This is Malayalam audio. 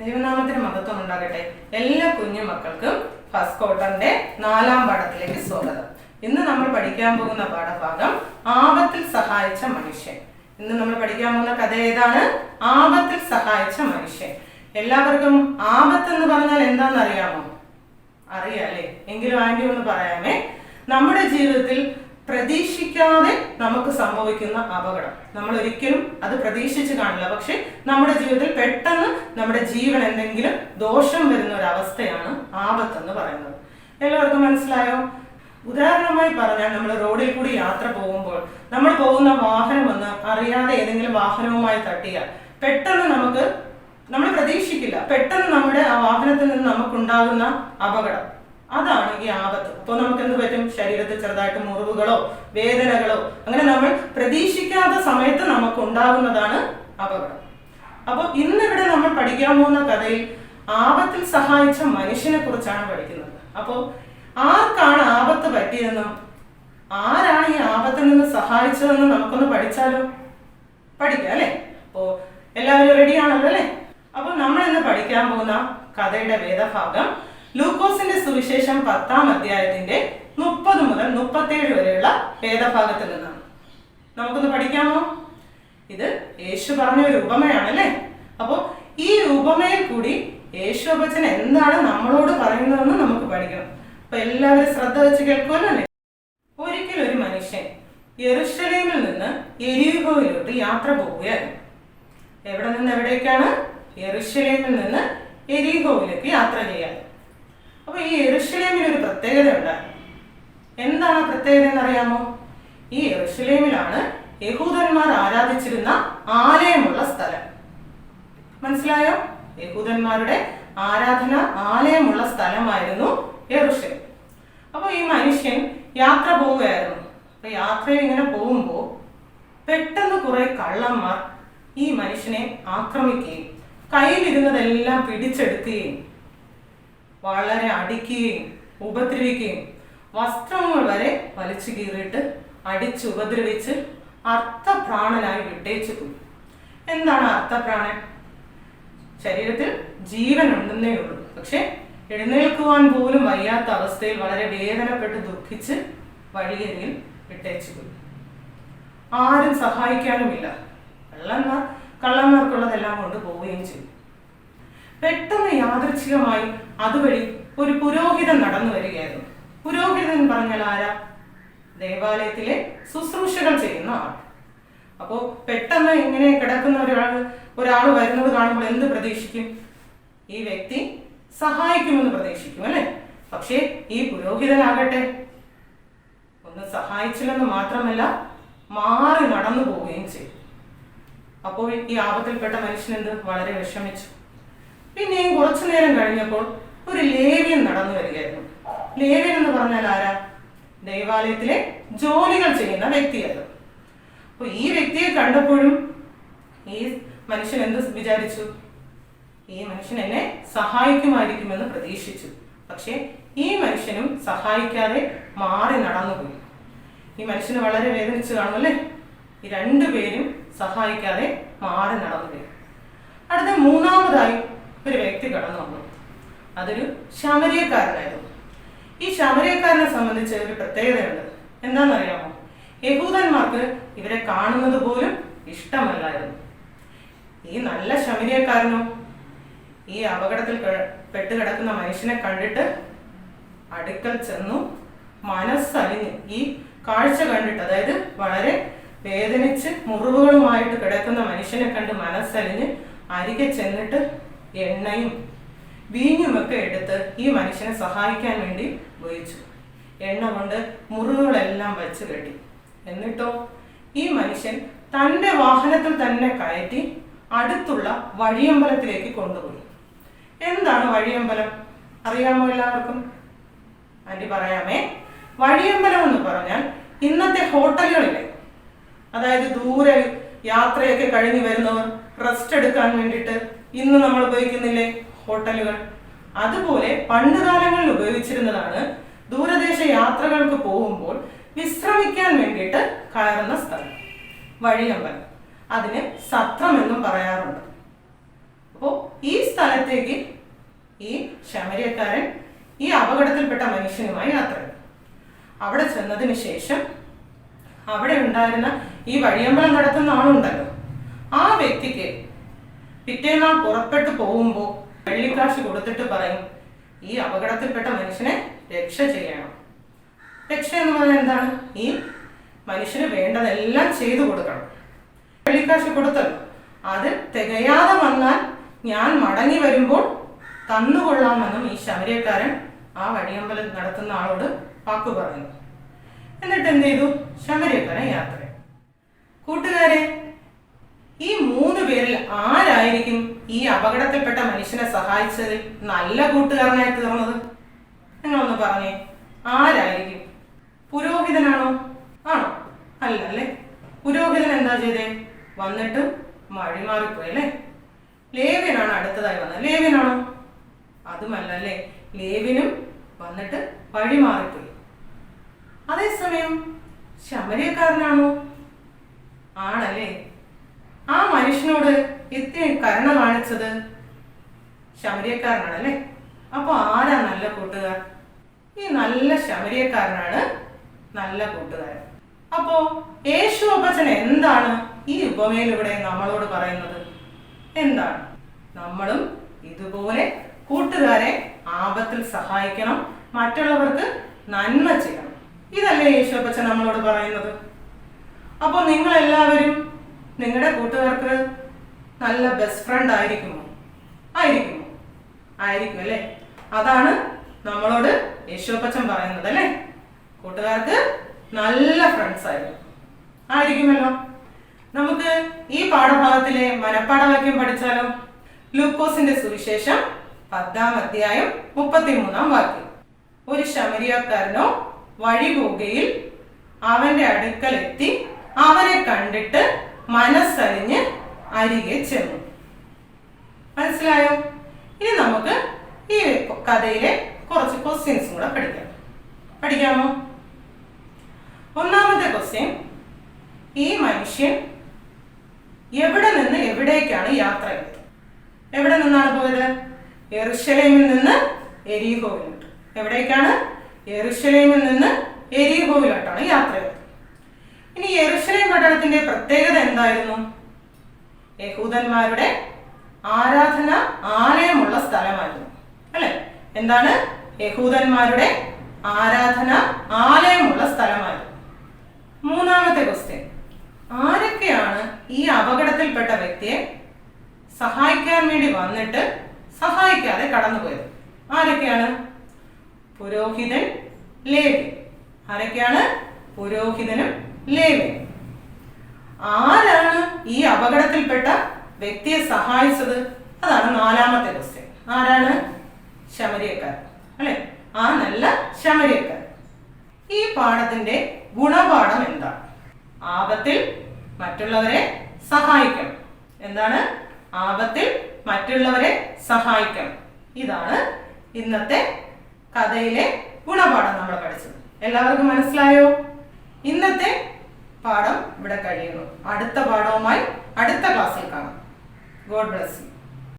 ദൈവനാമത്തിന് മഹത്വം ഉണ്ടാകട്ടെ. എല്ലാ കുഞ്ഞു മക്കൾക്കും ഫസ്റ്റ് ക്വാർട്ടറിന്റെ 4-ാം പാഠത്തിലേക്ക് സ്വാഗതം. ഇന്ന് നമ്മൾ പഠിക്കാൻ പോകുന്ന പാഠഭാഗം ആപത്തിൽ സഹായിച്ച മനുഷ്യൻ. ഇന്ന് നമ്മൾ പഠിക്കാൻ പോകുന്ന കഥ ഏതാണ്? ആപത്തിൽ സഹായിച്ച മനുഷ്യൻ. എല്ലാവർക്കും ആപത്ത് എന്ന് പറഞ്ഞാൽ എന്താണെന്ന് അറിയാമോ? അറിയാല്ലേ? എങ്കിലും ആന്റി ഒന്ന് പറയാമേ. നമ്മുടെ ജീവിതത്തിൽ പ്രതീക്ഷിക്കാതെ നമുക്ക് സംഭവിക്കുന്ന അപകടം. നമ്മൾ ഒരിക്കലും അത് പ്രതീക്ഷിച്ച് കാണില്ല, പക്ഷെ നമ്മുടെ ജീവിതത്തിൽ പെട്ടെന്ന് നമ്മുടെ ജീവൻ എന്തെങ്കിലും ദോഷം വരുന്ന ഒരു അവസ്ഥയാണ് ആപത്തെന്ന് പറയുന്നത്. എല്ലാവർക്കും മനസ്സിലായോ? ഉദാഹരണമായി പറഞ്ഞാൽ, നമ്മൾ റോഡിൽ കൂടി യാത്ര പോകുമ്പോൾ നമ്മൾ പോകുന്ന വാഹനം ഒന്ന് അറിയാതെ ഏതെങ്കിലും വാഹനവുമായി തട്ടിയാൽ പെട്ടെന്ന് നമ്മൾ പ്രതീക്ഷിക്കില്ല, പെട്ടെന്ന് നമ്മുടെ ആ വാഹനത്തിൽ നിന്ന് നമുക്കുണ്ടാകുന്ന അപകടം, അതാണ് ഈ ആപത്ത്. അപ്പോൾ നമുക്ക് എന്ത് പറ്റും? ശരീരത്തിൽ ചെറുതായിട്ട് മുറിവുകളോ വേദനകളോ, അങ്ങനെ നമ്മൾ പ്രതീക്ഷിക്കാത്ത സമയത്ത് നമുക്ക് ഉണ്ടാകുന്നതാണ് അപകടം. അപ്പോൾ ഇന്നിവിടെ നമ്മൾ പഠിക്കാൻ പോകുന്ന കഥയിൽ ആപത്തിൽ സഹായിച്ച മനുഷ്യനെ കുറിച്ചാണ് പഠിക്കുന്നത്. അപ്പോൾ ആർക്കാണ് ആപത്ത് പറ്റിയതെന്നും ആരാണ് ഈ ആപത്തിൽ നിന്ന് സഹായിച്ചതെന്നും നമുക്കൊന്ന് പഠിച്ചാലോ? പഠിക്കാം അല്ലേ? അപ്പോൾ എല്ലാവരും റെഡിയാണല്ലോ അല്ലേ? അപ്പോൾ നമ്മൾ ഇന്ന് പഠിക്കാൻ പോകുന്ന കഥയുടെ വേദഭാഗം ലൂക്കോസിന്റെ സുവിശേഷം 10-ാം അധ്യായത്തിന്റെ 30 മുതൽ 37 വരെയുള്ള വേദഭാഗത്തിൽ നിന്നാണ്. നമുക്കൊന്ന് പഠിക്കാമോ? ഇത് യേശു പറഞ്ഞ ഒരു ഉപമയാണല്ലേ? അപ്പോൾ ഈ ഉപമയിൽ കൂടി യേശു അപ്പച്ചൻ എന്താണ് നമ്മളോട് പറയുന്നതെന്ന് നമുക്ക് പഠിക്കണം. അപ്പൊ എല്ലാവരും ശ്രദ്ധ വെച്ച് കേൾക്കുമല്ലോ. ഒരിക്കൽ ഒരു മനുഷ്യൻ യെരൂശലേമിൽ നിന്ന് യെരിഹോയിലോട്ട് യാത്ര പോവുകയായിരുന്നു. എവിടെ നിന്ന് എവിടേക്കാണ്? യെരൂശലേമിൽ നിന്ന് യെരിഹോയിലേക്ക് യാത്ര ചെയ്യാൻ. അപ്പൊ ഈ യെരൂശലേമിൽ ഒരു പ്രത്യേകത ഉണ്ടായിരുന്നു. എന്താണ് പ്രത്യേകത എന്നറിയാമോ? ഈ യെരൂശലേമിലാണ് യഹൂദന്മാർ ആരാധിച്ചിരുന്ന ആലയമുള്ള സ്ഥലം. മനസ്സിലായോ? യഹൂദന്മാരുടെ ആരാധന ആലയമുള്ള സ്ഥലമായിരുന്നു യെരൂശലേം. അപ്പൊ ഈ മനുഷ്യൻ യാത്ര പോവുകയായിരുന്നു. അപ്പൊ യാത്രയിൽ ഇങ്ങനെ പോകുമ്പോ പെട്ടെന്ന് കുറെ കള്ളന്മാർ ഈ മനുഷ്യനെ ആക്രമിക്കുകയും കയ്യിലിരുന്നതെല്ലാം പിടിച്ചെടുക്കുകയും വളരെ അടിക്കുകയും ഉപദ്രവിക്കുകയും വസ്ത്രങ്ങൾ വരെ വലിച്ചു കീറിയിട്ട് അടിച്ചുപദ്രവിച്ച് അർത്ഥപ്രാണനായി വിട്ടേച്ചു പോയി. എന്താണ് അർത്ഥപ്രാണൻ? ശരീരത്തിൽ ജീവൻ ഉണ്ടെന്നേ ഉള്ളൂ, പക്ഷെ എഴുന്നേൽക്കുവാൻ പോലും വയ്യാത്ത അവസ്ഥയിൽ വളരെ വേദനപ്പെട്ട് ദുഃഖിച്ച് വഴിയരികിൽ വിട്ടേച്ചു പോയി. ആരും സഹായിക്കാനുമില്ല. കള്ളന്മാർക്കുള്ളതെല്ലാം കൊണ്ട് പോവുകയും ചെയ്തു. പെട്ടെന്ന് യാദൃച്ഛികമായി അതുവഴി ഒരു പുരോഹിതൻ നടന്നു വരികയായിരുന്നു. പുരോഹിതൻ എന്ന് പറഞ്ഞാൽ ആരാ? ദേവാലയത്തിലെ ശുശ്രൂഷകൾ ചെയ്യുന്ന ആൾ. അപ്പോ പെട്ടെന്ന് ഇങ്ങനെ കിടക്കുന്ന ഒരാൾ വരുന്നത് കാണുമ്പോൾ എന്ത് പ്രതീക്ഷിക്കും? ഈ വ്യക്തി സഹായിക്കുമെന്ന് പ്രതീക്ഷിക്കും അല്ലെ? പക്ഷേ ഈ പുരോഹിതനാകട്ടെ ഒന്ന് സഹായിച്ചില്ലെന്ന് മാത്രമല്ല, മാറി നടന്നു പോവുകയും ചെയ്തു. അപ്പോൾ ഈ ആപത്തിൽപ്പെട്ട മനുഷ്യനെന്ത്? വളരെ വിഷമിച്ചു. പിന്നെയും കുറച്ചു നേരം കഴിഞ്ഞപ്പോൾ ഒരു ലേവ്യൻ നടന്നു വരികയായിരുന്നു. ലേവ്യൻ എന്ന് പറഞ്ഞാൽ ആരാ? ദൈവാലയത്തിലെ ജോലികൾ ചെയ്യുന്ന വ്യക്തിയായിരുന്നു. അപ്പൊ ഈ വ്യക്തിയെ കണ്ടപ്പോഴും ഈ മനുഷ്യൻ എന്ത് വിചാരിച്ചു? ഈ മനുഷ്യൻ എന്നെ സഹായിക്കുമായിരിക്കുമെന്ന് പ്രതീക്ഷിച്ചു. പക്ഷെ ഈ മനുഷ്യനും സഹായിക്കാതെ മാറി നടന്നുപോയി. ഈ മനുഷ്യന് വളരെ വേദനിച്ചു കാണും അല്ലേ? ഈ രണ്ടുപേരും സഹായിക്കാതെ മാറി നടന്നുപോയി. അടുത്ത മൂന്നാമതായി ഒരു വ്യക്തി കടന്നു വന്നു. അതൊരു ശമരിയക്കാരനായിരുന്നു. ഈ ശമരിയക്കാരനെ സംബന്ധിച്ച് ഒരു പ്രത്യേകതയുണ്ട്. എന്താണെന്നറിയാമോ? യഹൂദന്മാർക്ക് ഇവരെ കാണുന്നത് പോലും ഇഷ്ടമല്ലായിരുന്നു. ഈ നല്ല ശമരിയക്കാരനോ ഈ അപകടത്തിൽ പെട്ടുകിടക്കുന്ന മനുഷ്യനെ കണ്ടിട്ട് അടുക്കൽ ചെന്നു മനസ്സലിഞ്ഞ് ഈ കാഴ്ച കണ്ടിട്ട്, അതായത് വളരെ വേദനിച്ച് മുറിവുകളുമായിട്ട് കിടക്കുന്ന മനുഷ്യനെ കണ്ട് മനസ്സലിഞ്ഞ് അരികെ ചെന്നിട്ട് എണ്ണയും വീഞ്ഞുമൊക്കെ എടുത്ത് ഈ മനുഷ്യനെ സഹായിക്കാൻ വേണ്ടി ഉപയോഗിച്ചു. എണ്ണ കൊണ്ട് മുറിവുകളെല്ലാം വച്ച് കെട്ടി. എന്നിട്ടോ ഈ മനുഷ്യൻ തൻ്റെ വാഹനത്തിൽ തന്നെ കയറ്റി അടുത്തുള്ള വഴിയമ്പലത്തിലേക്ക് കൊണ്ടുപോയി. എന്താണ് വഴിയമ്പലം? അറിയാമോ എല്ലാവർക്കും? ആന്റി പറയാമേ. വഴിയമ്പലം എന്ന് പറഞ്ഞാൽ ഇന്നത്തെ ഹോട്ടലുകളിലെ, അതായത് ദൂരെ യാത്രയൊക്കെ കഴിഞ്ഞ് വരുന്നവർ റെസ്റ്റ് എടുക്കാൻ വേണ്ടിയിട്ട് ഇന്ന് നമ്മൾ ഉപയോഗിക്കുന്നില്ലേ ഹോട്ടലുകൾ, അതുപോലെ പണ്ട് കാലങ്ങളിൽ ഉപയോഗിച്ചിരുന്നതാണ്. ദൂരദേശ യാത്രകൾക്ക് പോകുമ്പോൾ വിശ്രമിക്കാൻ വേണ്ടിയിട്ട് കയറുന്ന സ്ഥലം, വഴിയമ്പലം. അതിന് സത്രം എന്നും പറയാറുണ്ട്. അപ്പോൾ ഈ സ്ഥലത്തേക്ക് ഈ ശമര്യക്കാരൻ ഈ അപകടത്തിൽപ്പെട്ട മനുഷ്യനുമായി യാത്ര ചെയ്തു. അവിടെ ചെന്നതിന് ശേഷം അവിടെ ഉണ്ടായിരുന്ന ഈ വഴിയമ്പലം നടത്തുന്ന ആളുണ്ടല്ലോ, ആ വ്യക്തിക്ക് പിറ്റേന്നാൾ പുറപ്പെട്ടു പോകുമ്പോൾ വെള്ളിക്കാശ് കൊടുത്തിട്ട് പറയും, ഈ അപകടത്തിൽപ്പെട്ട മനുഷ്യനെ രക്ഷ ചെയ്യണം. രക്ഷ എന്ന് പറഞ്ഞാൽ എന്താണ്? ഈ മനുഷ്യന് വേണ്ടതെല്ലാം ചെയ്തു കൊടുക്കണം. വെള്ളിക്കാശ് കൊടുത്തല്ലോ, അത് തികയാതെ വന്നാൽ ഞാൻ മടങ്ങി വരുമ്പോൾ തന്നുകൊള്ളാമെന്നും ഈ ശമര്യക്കാരൻ ആ വഴിയമ്പലം നടത്തുന്ന ആളോട് വാക്കു പറഞ്ഞു. എന്നിട്ട് എന്ത് ചെയ്തു? ശമര്യക്കാരൻ യാത്ര. കൂട്ടുകാരെ, ഈ 3 പേരിൽ ആരായിരിക്കും ഈ അപകടത്തിൽപ്പെട്ട മനുഷ്യനെ സഹായിച്ചതിൽ നല്ല കൂട്ടുകാരനായി തീർന്നത്? നിങ്ങളൊന്ന് പറഞ്ഞേ, ആരായിരിക്കും? പുരോഹിതനാണോ? ആണോ? അല്ല അല്ലേ. പുരോഹിതൻ എന്താ ചെയ്തേ? വന്നിട്ട് വഴിമാറിപ്പോയി അല്ലേ. ലേവ്യനാണ് അടുത്തതായി വന്നത്. ലേവ്യനാണോ? അതുമല്ല അല്ലേ. ലേവ്യനും വന്നിട്ട് വഴിമാറിപ്പോയി. അതേസമയം ശമര്യക്കാരനാണോ? ആണല്ലേ. ആ മനുഷ്യനോട് ഇത്രയും കരുണ കാണിച്ചത് ശമര്യക്കാരനാണല്ലേ. അപ്പൊ ആരാ നല്ല കൂട്ടുകാർ? ഈ നല്ല ശമര്യക്കാരനാണ് നല്ല കൂട്ടുകാരൻ. അപ്പോ യേശുവപ്പച്ചൻ എന്താണ് ഈ ഉപമയിലൂടെ നമ്മളോട് പറയുന്നത്? എന്താണ്? നമ്മളും ഇതുപോലെ കൂട്ടുകാരെ ആപത്തിൽ സഹായിക്കണം, മറ്റുള്ളവർക്ക് നന്മ ചെയ്യണം. ഇതല്ലേ യേശുവപ്പച്ചൻ നമ്മളോട് പറയുന്നത്? അപ്പോൾ നിങ്ങൾ എല്ലാവരും നിങ്ങളുടെ കൂട്ടുകാർക്ക് നല്ല ബെസ്റ്റ് ഫ്രണ്ട് ആയിരിക്കുമോ? ആയിരിക്കുമോ? ആയിരിക്കും അല്ലേ. അതാണ് നമ്മളോട് യേശുവപ്പച്ചൻ പറയുന്നത് അല്ലേ. കൂട്ടുകാർക്ക് നല്ല ഫ്രണ്ട്സ് ആയിരിക്കുമല്ലോ. നമുക്ക് ഈ പാഠഭാഗത്തിലെ മനപ്പാഠവാക്യം പഠിച്ചാലോ? ലൂക്കോസിന്റെ സുവിശേഷം 10-ാം അധ്യായം 33-ാം വാക്യം. ഒരു ശമര്യക്കാരനോ വഴി പോകുകയിൽ അവന്റെ അടുക്കൽ എത്തി അവനെ കണ്ടിട്ട് മനസ്സറിഞ്ഞ് അരികെ ചെന്നു. മനസ്സിലായോ? ഇനി നമുക്ക് ഈ കഥയിലെ കുറച്ച് ക്വസ്റ്റ്യൻസും കൂടെ പഠിക്കാമോ? ഒന്നാമത്തെ ക്വസ്റ്റ്യൻ, ഈ മനുഷ്യൻ എവിടെ നിന്ന് എവിടേക്കാണ് യാത്ര ചെയ്തത്? എവിടെ നിന്നാണ് പോയത്? യെരുശലേമിൽ നിന്ന് എരിഹോവിലോട്ട്. എവിടേക്കാണ്? യെരുശലേമിൽ നിന്ന് എരിഹോവിലോട്ടാണ് യാത്ര ചെയ്തത്. ഇനി യെരുശലേം പട്ടണത്തിന്റെ പ്രത്യേകത എന്തായിരുന്നു? യഹൂദന്മാരുടെ ആരാധന ആലയമുള്ള സ്ഥലമായിരുന്നു അല്ലെ. എന്താണ്? യഹൂദന്മാരുടെ ആരാധന ആലയമുള്ള സ്ഥലമായിരുന്നു. മൂന്നാമത്തെ ക്വസ്റ്റ്യൻ, ആരൊക്കെയാണ് ഈ അപകടത്തിൽപ്പെട്ട വ്യക്തിയെ സഹായിക്കാൻ വേണ്ടി വന്നിട്ട് സഹായിക്കാതെ കടന്നുപോയത്? ആരൊക്കെയാണ്? പുരോഹിതൻ, ലേവ്യൻ. ആരൊക്കെയാണ്? പുരോഹിതനും ലേവ്യനും. ആരാണ് ഈ അപകടത്തിൽപ്പെട്ട വ്യക്തിയെ സഹായിച്ചത്? അതാണ് നാലാമത്തെ ക്വസ്റ്റ്യൻ. ആരാണ്? ശമര്യക്കാരൻ അല്ലെ. ആ നല്ല ശമര്യക്കാരൻ. ഈ പാഠത്തിന്റെ ഗുണപാഠം എന്താണ്? ആപത്തിൽ മറ്റുള്ളവരെ സഹായിക്കണം. എന്താണ്? ആപത്തിൽ മറ്റുള്ളവരെ സഹായിക്കണം. ഇതാണ് ഇന്നത്തെ കഥയിലെ ഗുണപാഠം നമ്മൾ പഠിച്ചത്. എല്ലാവർക്കും മനസ്സിലായോ? ഇന്നത്തെ പാഠം ഇവിടെ കഴിയുന്നു. അടുത്ത പാഠവുമായി അടുത്ത ക്ലാസ്സിൽ കാണാം. God bless you.